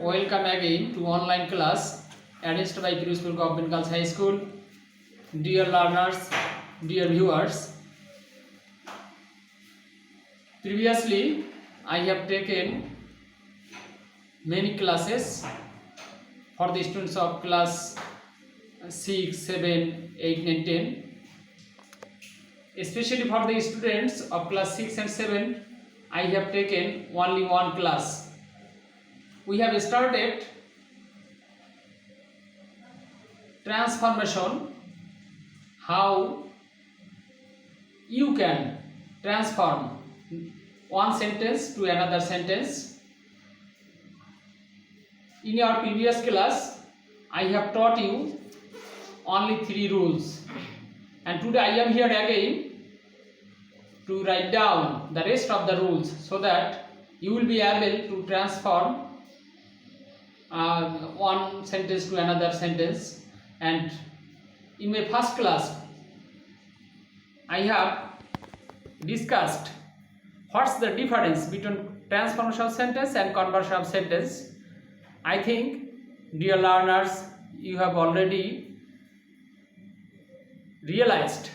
Welcome again to online class arranged by Kirishpur Government Girls High School. Dear learners, dear viewers, previously I have taken many classes for the students of class 6, 7, 8, 9, 10. Especially for the students of class 6 and 7, I have taken only one class. We have started transformation, how you can transform one sentence to another sentence. In your previous class, I have taught you only 3 rules, and today I am here again to write down the rest of the rules so that you will be able to transform one sentence to another sentence. And in my first class I have discussed what's the difference between transformation of sentence and conversion of sentence. I think, dear learners, you have already realized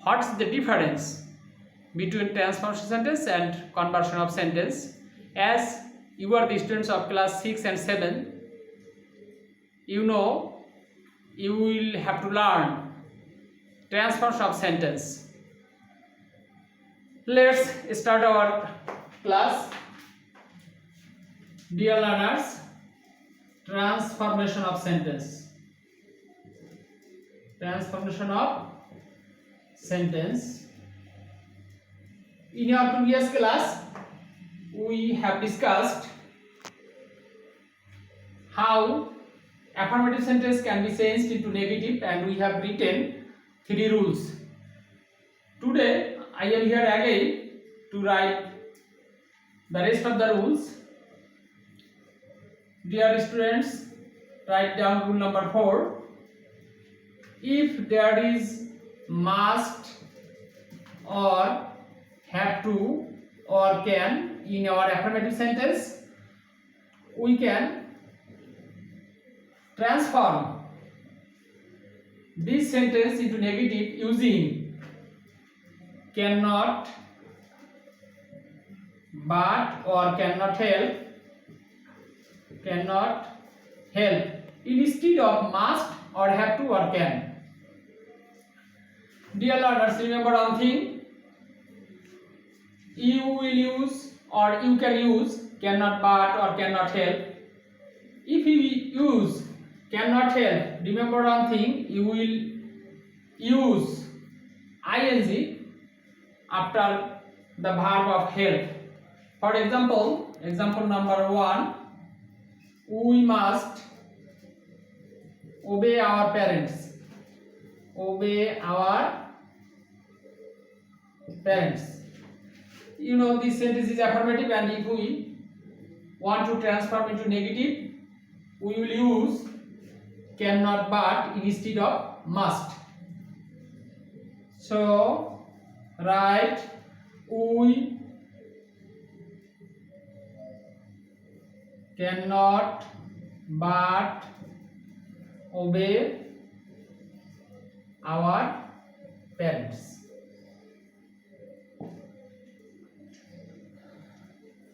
what's the difference between transformation sentence and conversion of sentence. As you are the students of class 6 and 7, you know you will have to learn transformation of sentence. Let's start our class. Dear learners, transformation of sentence. Transformation of sentence. In your previous class, we have discussed how affirmative sentence can be changed into negative, and we have written 3 rules. Today I am here again to write the rest of the rules. Dear students, write down rule number 4. If there is must or have to or can in our affirmative sentence, we can transform this sentence into negative using cannot, but, or cannot help, instead of must or have to or can. Dear learners, remember one thing: you will use or you can use cannot, but, or cannot help. If you use cannot help, remember one thing: you will use ing after the verb of help. For example, example number 1, we must obey our parents. Obey our parents. You know this sentence is affirmative, and if we want to transform into negative, we will use cannot, but instead of must. So write we cannot but obey our parents.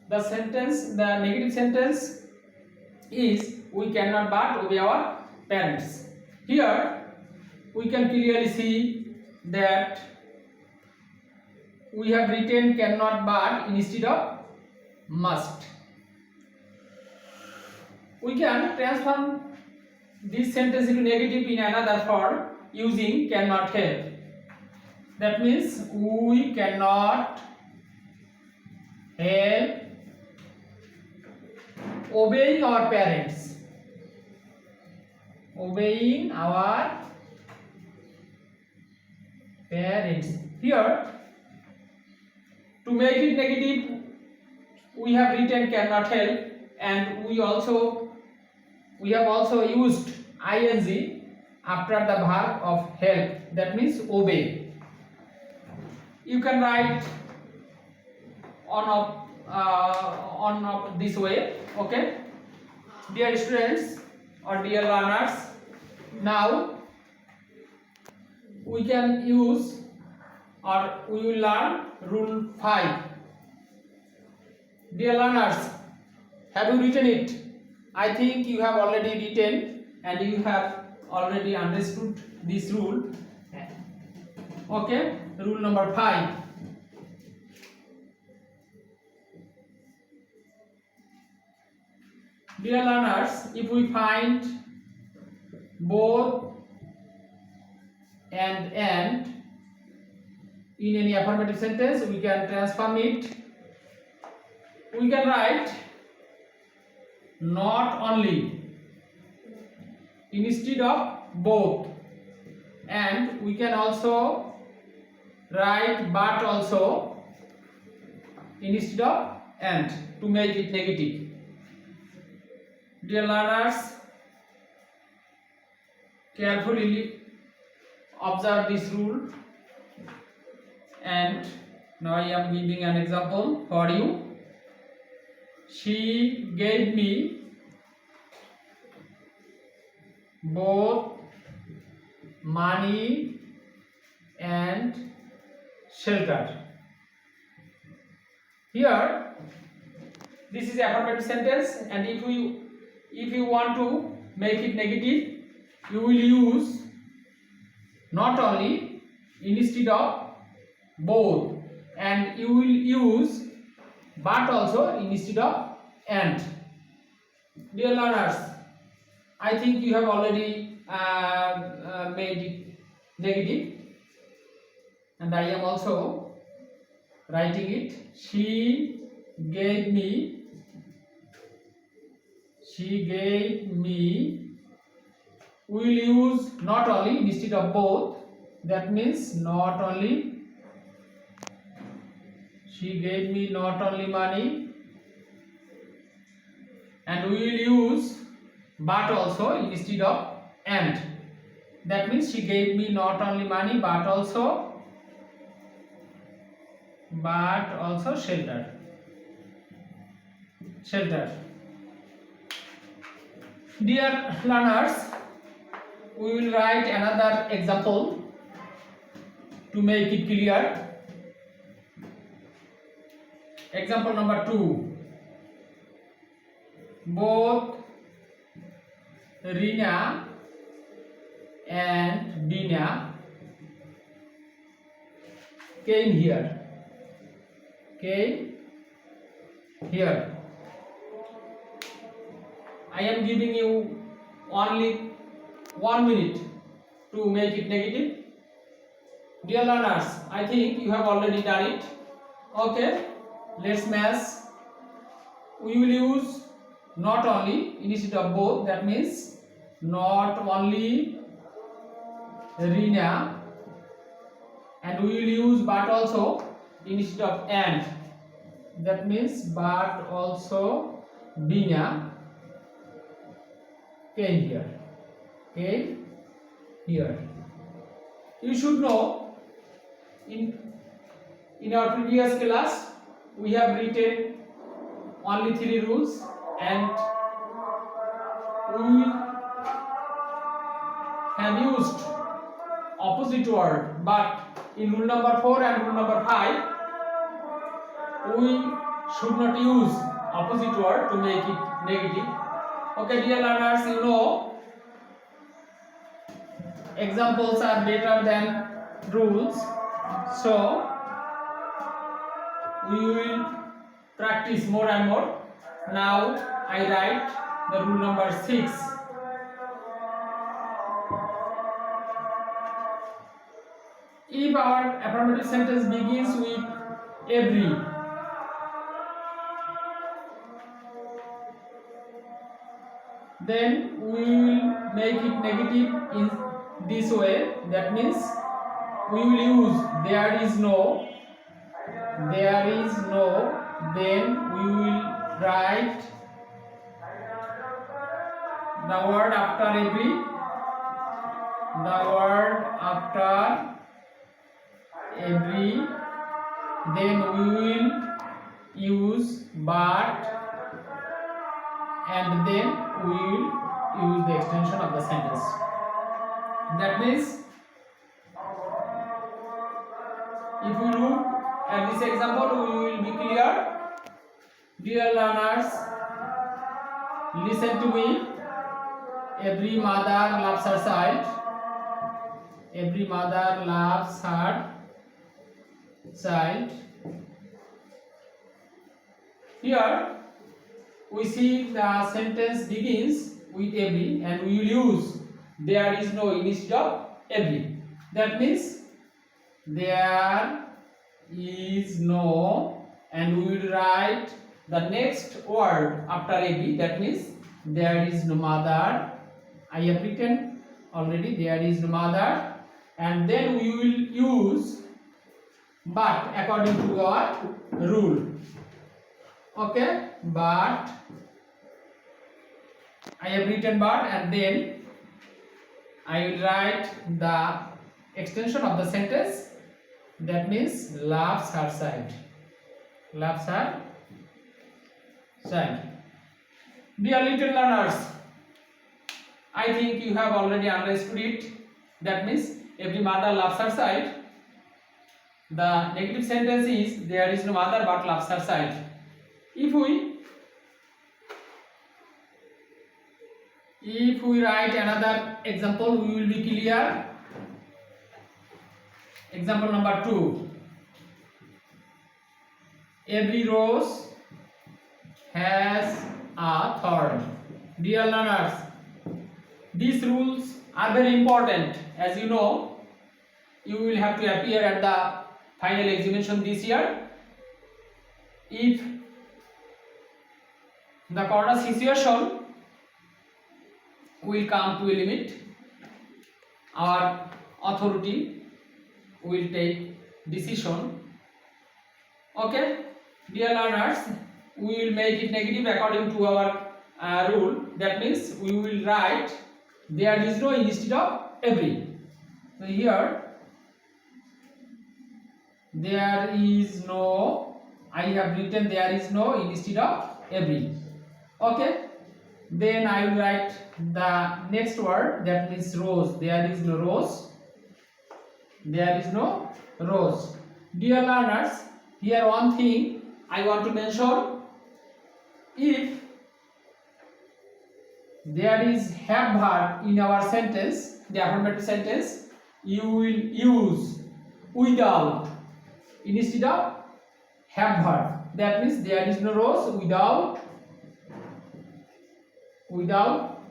The sentence, the negative sentence is we cannot but obey our parents. Here we can clearly see that we have written cannot but instead of must. We can transform this sentence into negative in another form using cannot help. That means we cannot help obeying our parents. Obeying our parents. Here, to make it negative, we have written cannot help, and we have also used ing after the verb of help. That means obey. You can write on on this way. Okay, dear students or dear learners, now we can use or we will learn rule 5. Dear learners, have you written it? I think you have already written and you have already understood this rule. Okay, rule number 5. Dear learners, if we find both and in any affirmative sentence, we can transform it. We can write not only instead of both, and we can also write but also instead of and to make it negative. Dear learners, carefully observe this rule, and now I am giving an example for you. She gave me both money and shelter. Here, this is affirmative sentence, and if you want to make it negative, you will use not only instead of both, and you will use but also instead of and. Dear learners, I think you have already made it negative, and I am also writing it. She gave me we will use not only instead of both, that means not only. She gave me not only money, and we will use but also instead of and, that means she gave me not only money but also shelter. Dear learners, we will write another example to make it clear. Example number 2. Both Rina and Dina came here. I am giving you only 1 minute to make it negative. Dear learners, I think you have already done it. Okay, let's match. We will use not only instead of both, that means not only Rina, and we will use but also instead of and, that means but also Bina came here. You should know, in our previous class we have written only 3 rules, and we have used opposite word, but in rule number 4 and rule number 5 we should not use opposite word to make it negative. Okay, dear learners, you know examples are better than rules, so we will practice more and more. Now I write the rule number 6. If our affirmative sentence begins with every, then we will make it negative in this way, that means we will use there is no, then we will write the word after every, then we will use but, and then we will use the extension of the sentence. That means, if we look at this example, we will be clear. Dear learners, listen to me. Every mother loves her child. Every mother loves her child. Here we see the sentence begins with every, and we will use there is no instead of every. That means there is no, and we will write the next word after every. That means there is no mother. I have written already there is no mother, and then we will use but according to our rule. Okay, but I have written but, and then I will write the extension of the sentence. That means loves her child. Loves her child. Dear little learners, I think you have already understood it. That means every mother loves her child. The negative sentence is there is no mother but loves her child. If we write another example, we will be clear. Example number 2. Every rose has a thorn. Dear learners, these rules are very important. As you know, you will have to appear at the final examination this year. If the corner situation will come to a limit, our authority will take decision. Okay, dear learners, we will make it negative according to our rule. That means we will write there is no instead of every. So here there is no, I have written there is no instead of every. Okay, then I will write the next word, that means rose. There is no rose. There is no rose. Dear learners, here one thing I want to mention. If there is have verb in our sentence, the affirmative sentence, you will use without instead of have verb. That means there is no rose without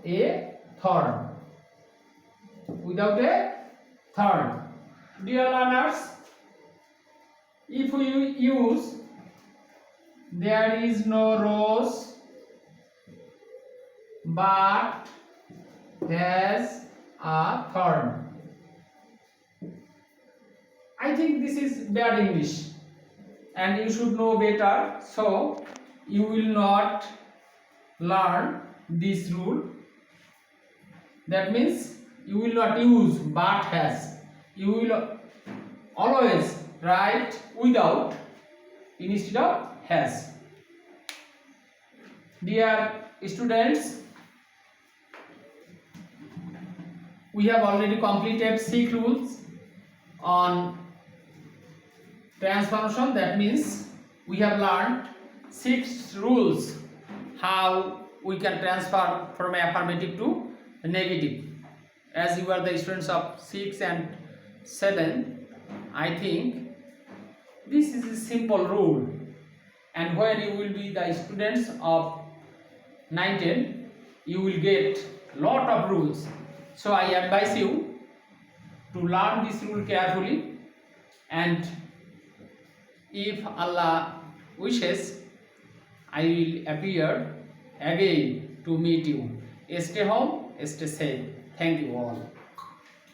a thorn. Without a thorn. Dear learners, if we use there is no rose but has a thorn, I think this is bad English and you should know better, so you will not learn this rule. That means you will not use but has. You will always write without instead of has. Dear students, we have already completed 6 rules on transformation. That means we have learned 6 rules how we can transfer from affirmative to negative. As you are the students of 6 and 7, I think this is a simple rule, and when you will be the students of 9, 10, you will get lot of rules. So I advise you to learn this rule carefully, and if Allah wishes, I will appear again to meet you. Stay home, stay safe. Thank you all.